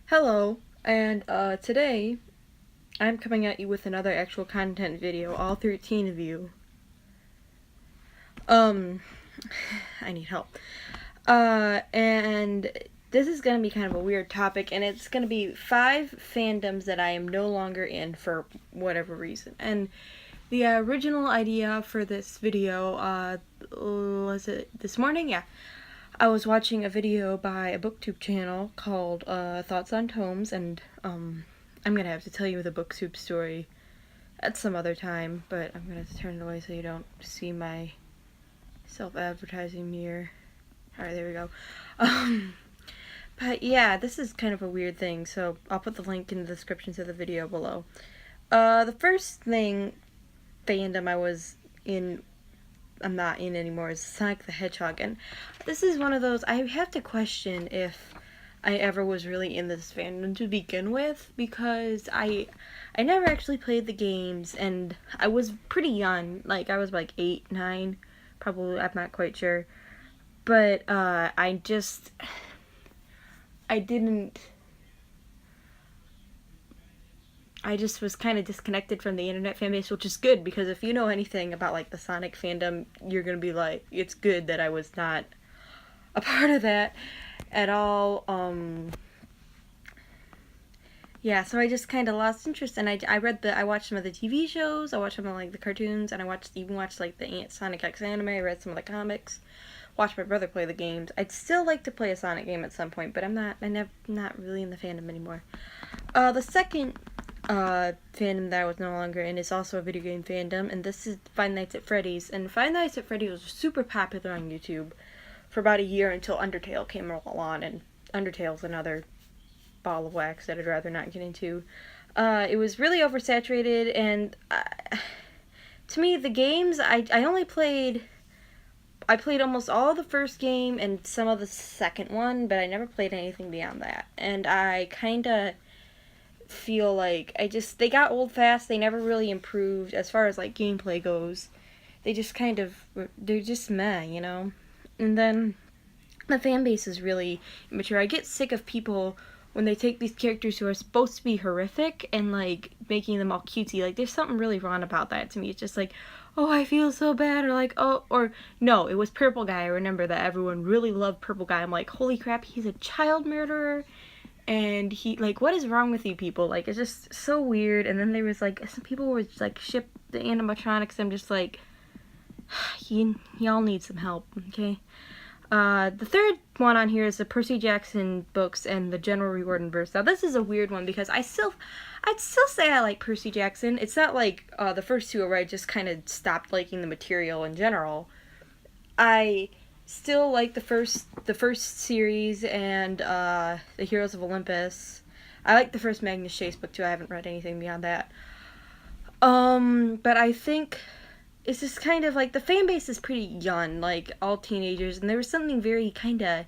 Hello, and today I'm coming at you with another actual content video, all 13 of you. Um, I need help. And this is gonna be kind of a weird topic, and it's gonna be 5 fandoms that I am no longer in for whatever reason. And the original idea for this video, was it this morning? Yeah. I was watching a video by a booktube channel called Thoughts on Tomes, and I'm gonna have to tell you the booktube story at some other time, but I'm gonna have to turn it away so you don't see my self-advertising mirror. Alright, there we go. But yeah, this is kind of a weird thing, so I'll put the link in the description to the video below. The first fandom I was in, I'm not in anymore, is Sonic the Hedgehog, and this is one of those, I have to question if I ever was really in this fandom to begin with, because I never actually played the games, and I was pretty young, like I was like 8, 9, probably, I'm not quite sure, but I just was kind of disconnected from the internet fan base, which is good, because if you know anything about like the Sonic fandom, you're gonna be like, it's good that I was not a part of that at all. Yeah, so I just kind of lost interest, and I watched some of the TV shows, I watched some of like the cartoons, and I even watched like the Sonic X anime, I read some of the comics, watched my brother play the games. I'd still like to play a Sonic game at some point, but I'm not really in the fandom anymore. The second fandom that I was no longer in is also a video game fandom, and this is Five Nights at Freddy's. And Five Nights at Freddy's was super popular on YouTube for about a year until Undertale came along, and Undertale's another ball of wax that I'd rather not get into. It was really oversaturated, and to me, the games, I played almost all of the first game and some of the second one, but I never played anything beyond that. And I kind of feel like they got old fast. They never really improved as far as like gameplay goes. They're just meh, you know? And then the fan base is really immature. I get sick of people when they take these characters who are supposed to be horrific and like making them all cutesy. Like, there's something really wrong about that to me. It's just like, oh, I feel so bad, or like, oh, or no, it was Purple Guy. I remember that everyone really loved Purple Guy. I'm like, holy crap, he's a child murderer. And he, like, what is wrong with you people? Like, it's just so weird. And then there was, like, some people were just, like, ship the animatronics. I'm just like, y'all need some help, okay? The third one on here is the Percy Jackson books and the General Riordan verse. Now, this is a weird one because I'd still say I like Percy Jackson. It's not like, the first two where I just kind of stopped liking the material in general. I still like the first series and the Heroes of Olympus. I like the first Magnus Chase book too. I haven't read anything beyond that. But I think it's just kind of like the fan base is pretty young, like all teenagers, and there was something very kind of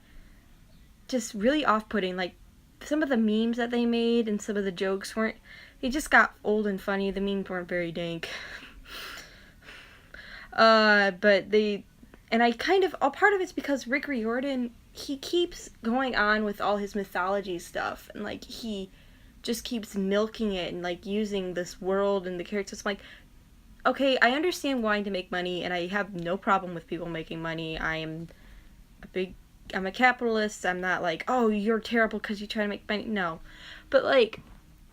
just really off-putting. Like some of the memes that they made and some of the jokes they just got old and funny. The memes weren't very dank. And I kind of, a part of it's because Rick Riordan, he keeps going on with all his mythology stuff, and like he just keeps milking it and like using this world and the characters. I'm like, okay, I understand wanting to make money, and I have no problem with people making money. I'm a capitalist. I'm not like, oh, you're terrible because you try to make money. No. But like,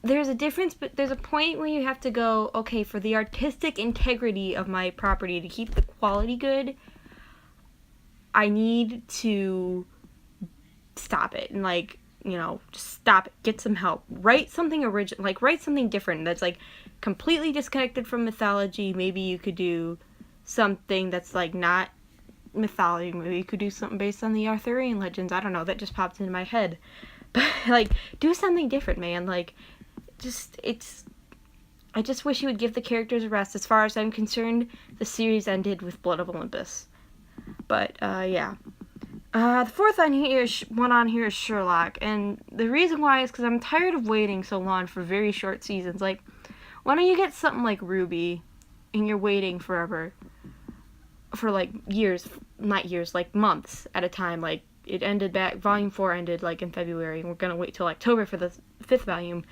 there's a difference, but there's a point where you have to go, okay, for the artistic integrity of my property, to keep the quality good, I need to stop it and, like, you know, just stop it. Get some help. Write something original, like, write something different that's, like, completely disconnected from mythology. Maybe you could do something that's, like, not mythology. Maybe you could do something based on the Arthurian legends. I don't know. That just popped into my head. But, like, do something different, man. Like, I just wish you would give the characters a rest. As far as I'm concerned, the series ended with Blood of Olympus. But, yeah. The fourth one on here is Sherlock, and the reason why is because I'm tired of waiting so long for very short seasons. Like, why don't you get something like Ruby, and you're waiting forever, for, like, years, not years, like, months at a time, like, it ended back, volume 4 ended like in February, and we're gonna wait till October for the 5th volume.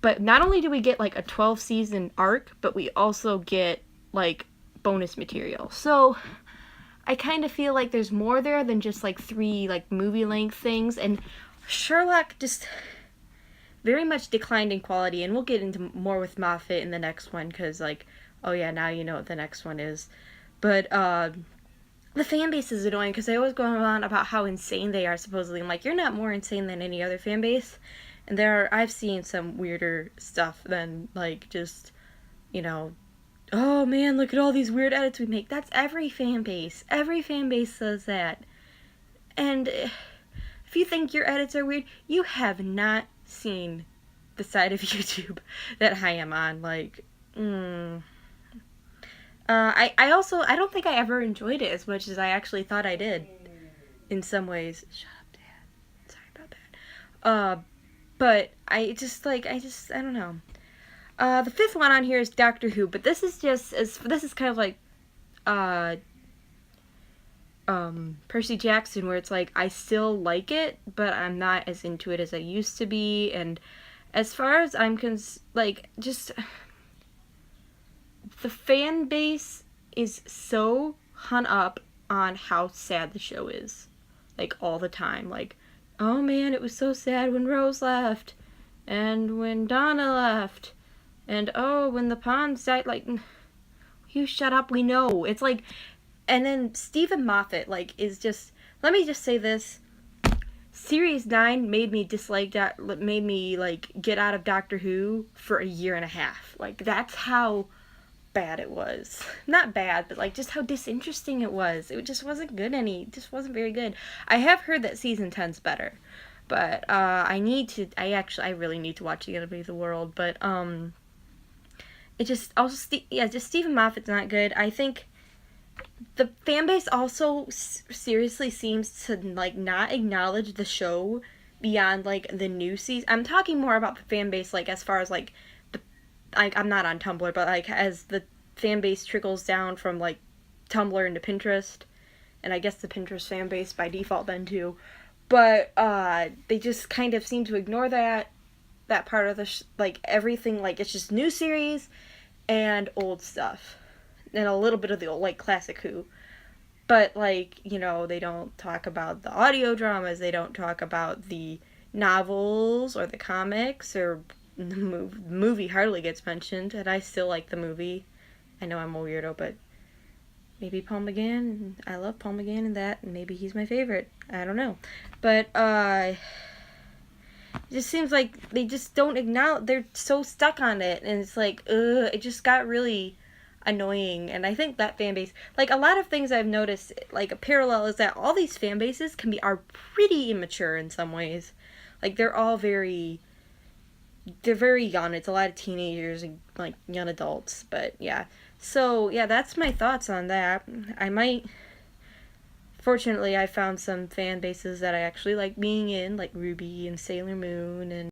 But not only do we get like a 12 season arc, but we also get like bonus material. So I kind of feel like there's more there than just like 3 like movie length things. And Sherlock just very much declined in quality, and we'll get into more with Moffat in the next one, because like, oh yeah, now you know what the next one is. But the fan base is annoying, because they always go on about how insane they are, supposedly. I'm like, you're not more insane than any other fan base. And I've seen some weirder stuff than like just, you know, oh man, look at all these weird edits we make. That's every fan base. Every fan base says that. And if you think your edits are weird, you have not seen the side of YouTube that I am on. Like, I don't think I ever enjoyed it as much as I actually thought I did. In some ways. Shut up, Dad. Sorry about that. But I don't know. The 5th one on here is Doctor Who, but this is kind of like, Percy Jackson, where it's like, I still like it, but I'm not as into it as I used to be, and as far as I'm just, the fan base is so hung up on how sad the show is, like, all the time, like, oh man, it was so sad when Rose left, and when Donna left, and oh, when the Ponds died, like, you shut up, we know, it's like. And then Stephen Moffat, like, is just, let me just say this, Series 9 made me like, get out of Doctor Who for a year and a half. Like, that's how bad it was. Not bad, but, like, just how disinteresting it was. It just wasn't good just wasn't very good. I have heard that Season 10's better, but, I really need to watch The Enemy of the World, but, just Stephen Moffat's not good. I think the fan base also seriously seems to, like, not acknowledge the show beyond, like, the new season. I'm talking more about the fan base, like, as far as, like, I'm not on Tumblr, but, like, as the fan base trickles down from, like, Tumblr into Pinterest, and I guess the Pinterest fan base by default then, too. But, they just kind of seem to ignore that part of the, like, everything, like, it's just new series and old stuff. And a little bit of the old, like, classic Who. But, like, you know, they don't talk about the audio dramas, they don't talk about the novels or the comics, or the movie hardly gets mentioned, and I still like the movie. I know I'm a weirdo, but maybe Paul McGann, I love Paul McGann in that, and maybe he's my favorite. I don't know. But, it just seems like they just don't acknowledge, they're so stuck on it, and it's like, it just got really annoying. And I think that fan base, like, a lot of things I've noticed, like, a parallel is that all these fan bases are pretty immature in some ways. Like, they're very young. It's a lot of teenagers and, like, young adults. But yeah, so yeah, that's my thoughts on that. Fortunately, I found some fan bases that I actually like being in, like Ruby and Sailor Moon and